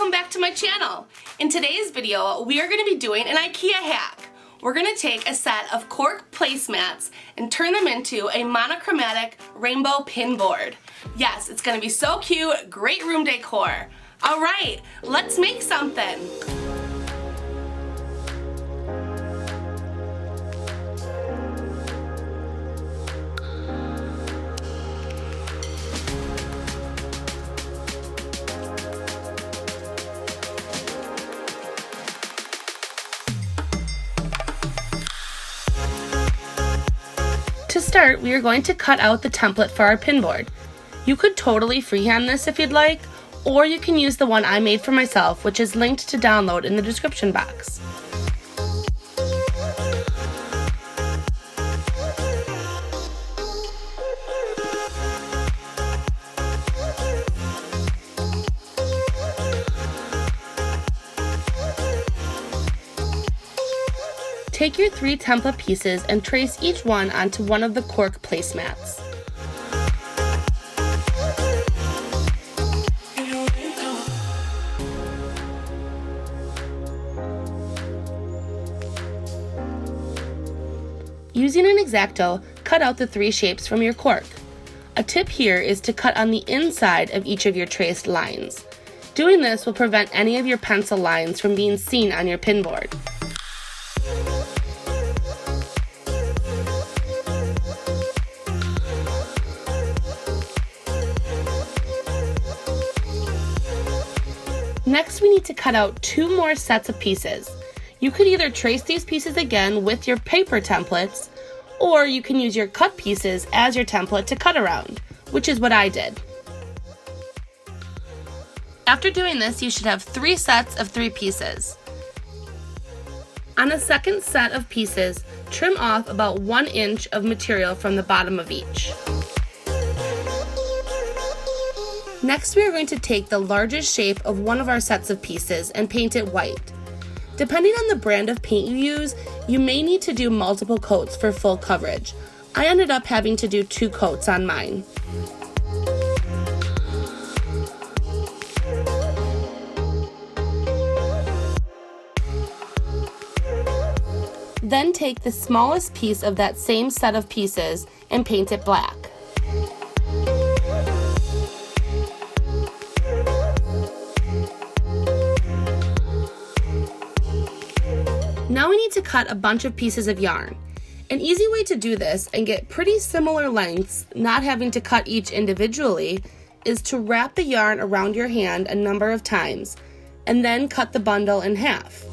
welcome back to my channel. In today's video, we are going to be doing an IKEA hack. We're going to take a set of cork placemats and turn them into a monochromatic rainbow pinboard. Yes, it's going to be so cute, great room decor. All right, let's make something. To start, we are going to cut out the template for our pinboard. You could totally freehand this if you'd like, or you can use the one I made for myself, which is linked to download in the description box. Take your 3 template pieces and trace each one onto one of the cork placemats. Using an X-Acto, cut out the 3 shapes from your cork. A tip here is to cut on the inside of each of your traced lines. Doing this will prevent any of your pencil lines from being seen on your pinboard. Next, we need to cut out 2 more sets of pieces. You could either trace these pieces again with your paper templates, or you can use your cut pieces as your template to cut around, which is what I did. After doing this, you should have 3 sets of 3 pieces. On a second set of pieces, trim off about 1 inch of material from the bottom of each. Next, we are going to take the largest shape of one of our sets of pieces and paint it white. Depending on the brand of paint you use, you may need to do multiple coats for full coverage. I ended up having to do 2 coats on mine. Then take the smallest piece of that same set of pieces and paint it black. Now we need to cut a bunch of pieces of yarn. An easy way to do this and get pretty similar lengths, not having to cut each individually, is to wrap the yarn around your hand a number of times, and then cut the bundle in half.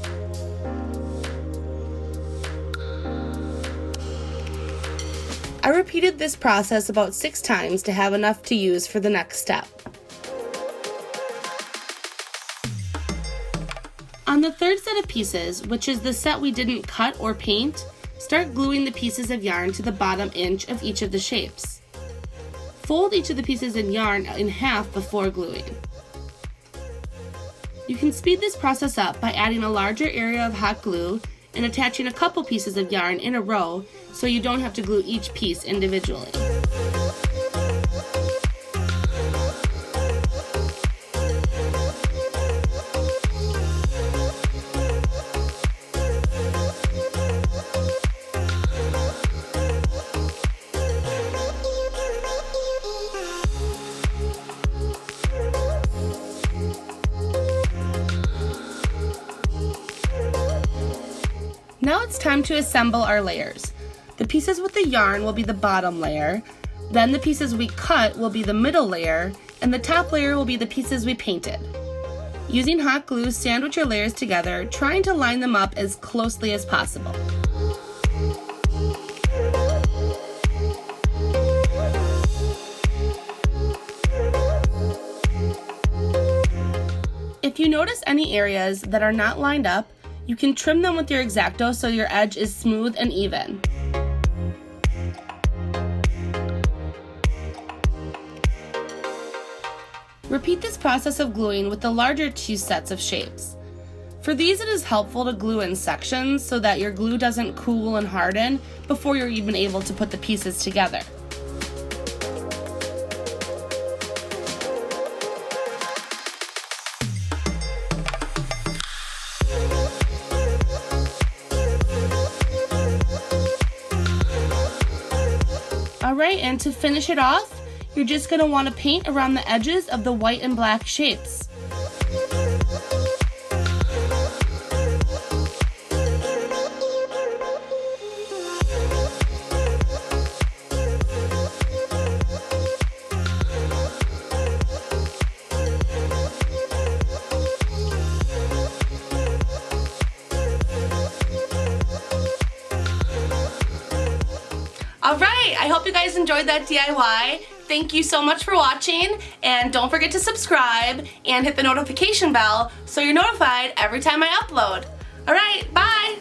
I repeated this process about 6 times to have enough to use for the next step. On the third set of pieces, which is the set we didn't cut or paint, start gluing the pieces of yarn to the bottom inch of each of the shapes. Fold each of the pieces of yarn in half before gluing. You can speed this process up by adding a larger area of hot glue and attaching a couple pieces of yarn in a row so you don't have to glue each piece individually. Now it's time to assemble our layers. The pieces with the yarn will be the bottom layer, then the pieces we cut will be the middle layer, and the top layer will be the pieces we painted. Using hot glue, sandwich your layers together, trying to line them up as closely as possible. If you notice any areas that are not lined up, you can trim them with your X-Acto so your edge is smooth and even. Repeat this process of gluing with the larger 2 sets of shapes. For these, it is helpful to glue in sections so that your glue doesn't cool and harden before you're even able to put the pieces together. Alright, and to finish it off, you're just going to want to paint around the edges of the white and black shapes. Alright, I hope you guys enjoyed that DIY. Thank you so much for watching, and don't forget to subscribe and hit the notification bell so you're notified every time I upload. Alright, bye!